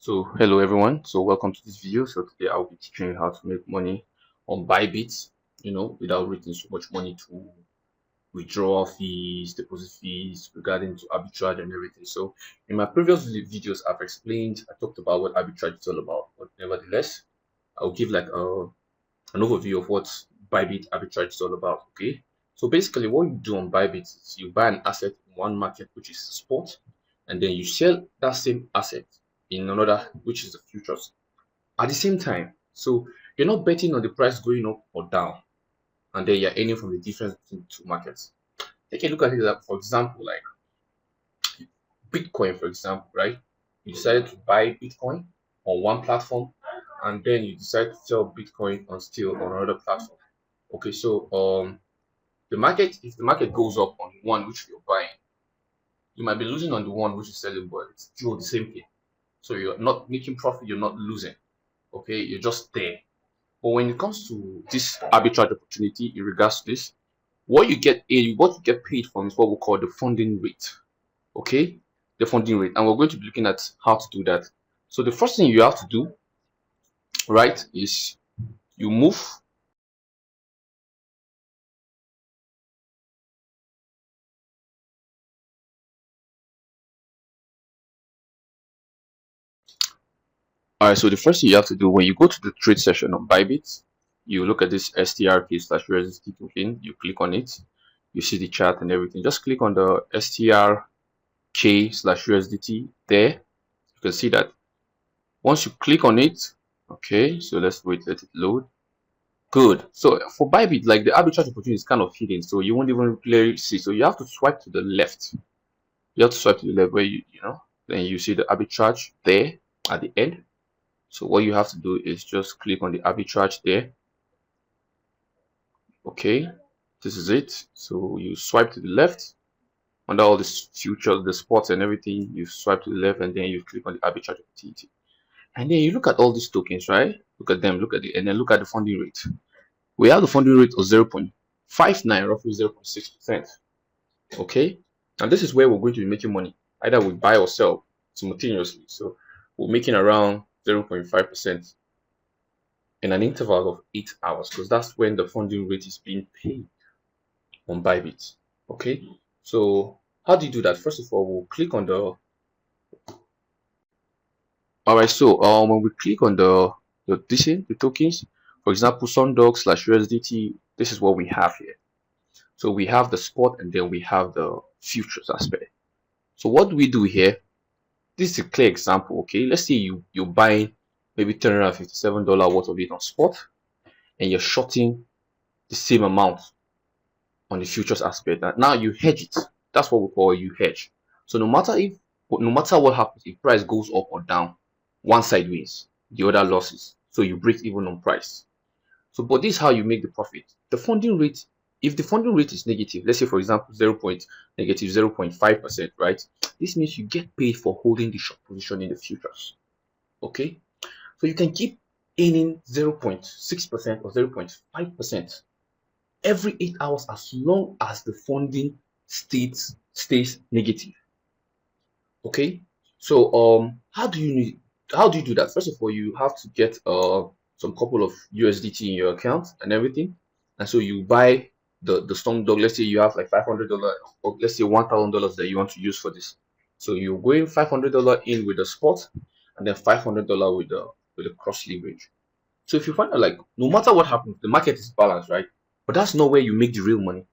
So hello everyone. So welcome to this video. So today I'll be teaching you how to make money on BYBIT, without raising so much money to withdrawal fees, deposit fees, regarding to arbitrage and everything. So in my previous videos, I talked about what arbitrage is all about. But nevertheless, I'll give like an overview of what BYBIT arbitrage is all about. Okay. So basically, what you do on BYBIT is you buy an asset in one market, which is spot, and then you sell that same asset in another, which is the futures, at the same time. So you're not betting on the price going up or down, and then you're earning from the difference between two markets. Take a look at it, like, for example, like Bitcoin, for example, right? You decided to buy Bitcoin on one platform, and then you decide to sell Bitcoin on still on another platform. Okay, so the market, if the market goes up on one which you're buying, you might be losing on the one which is selling, but it's still the same thing. So you're not making profit, you're not losing. Okay, you're just there. But when it comes to this arbitrage opportunity in regards to this, what you get paid from is what we call the funding rate. Okay, the funding rate, and we're going to be looking at how to do that. So the first thing you have to do, right, is you move. All right, so the first thing you have to do when you go to the trade session on BYBIT, you look at this strk/USDT token, you click on it, you see the chart and everything. Just click on the strk/USDT there. You can see that once you click on it, okay, so let's wait, let it load. Good. So for BYBIT, like the arbitrage opportunity is kind of hidden, so you won't even clearly see. So you have to swipe to the left. You have to swipe to the left where then you see the arbitrage there at the end. So what you have to do is just click on the arbitrage there. Okay, this is it. So you swipe to the left under all this futures, the spots and everything. You swipe to the left and then you click on the arbitrage opportunity. And then you look at all these tokens, right? Look at them, and then look at the funding rate. We have the funding rate of 0.59, roughly 0.6%. Okay, and this is where we're going to be making money. Either we buy or sell simultaneously. So we're making around 0.5% in an interval of 8 hours, because that's when the funding rate is being paid on BYBIT. Okay, so how do you do that? First of all, we'll click on the Alright, so when we click on the tokens, for example, Sundog/USDT, this is what we have here. So we have the spot and then we have the futures aspect. So what do we do here? This is a clear example. Okay, let's say you're buying maybe $357 worth of it on spot, and you're shorting the same amount on the futures aspect. Now you hedge it. That's what we call you hedge. So no matter what happens, if price goes up or down, one side wins, the other losses. So you break even on price. So, but this is how you make the profit. The funding rate, if the funding rate is negative, let's say for example negative 0.5%, right? This means you get paid for holding the short position in the futures. Okay, so you can keep earning 0.6% or 0.5% every 8 hours as long as the funding stays negative. Okay, so how do you do that? First of all, you have to get some couple of USDT in your account and everything, and so you buy the strong dog. Let's say you have like $500 or let's say $1,000 that you want to use for this. So you're going $500 in with the spot, and then $500 with the cross leverage. So if you find out, like, no matter what happens, the market is balanced, right? But that's not where you make the real money.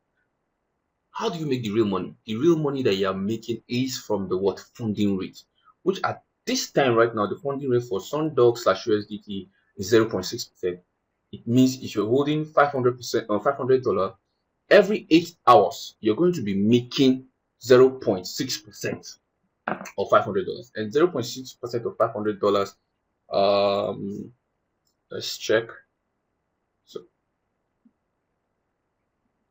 How do you make the real money? The real money that you are making is from the funding rate, which at this time right now, the funding rate for Sundog/USDT is 0.6%. It means if you're holding 500% or $500, every 8 hours you're going to be making 0.6% of $500, and 0.6% of $500. Let's check. So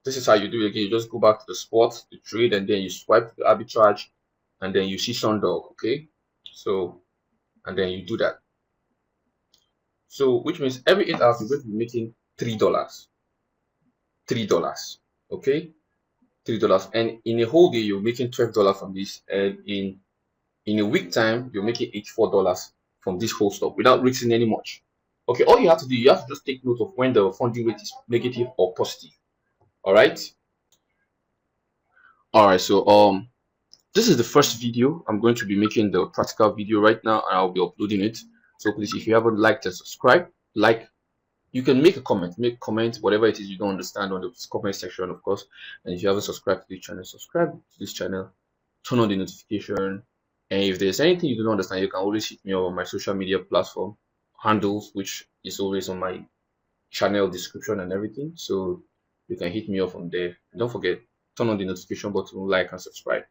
this is how you do it again. You just go back to the spot, the trade, and then you swipe the arbitrage, and then you see Sundog. Okay, so and then you do that. So which means every 8 hours you're going to be making $3. Okay, $3, and in a whole day you're making $12 from this, and in a week time you're making $84 from this whole stuff without risking any much. Okay, all you have to do, you have to just take note of when the funding rate is negative or positive. All right. All right. So this is the first video. I'm going to be making the practical video right now, and I'll be uploading it. So please, if you haven't liked and subscribe, like, you can make a comment, whatever it is you don't understand on the comment section, of course. And if you haven't subscribed to this channel, subscribe to this channel, turn on the notification. And if there's anything you don't understand, you can always hit me up on my social media platform handles, which is always on my channel description and everything. So you can hit me up from there. And don't forget, turn on the notification button, like and subscribe.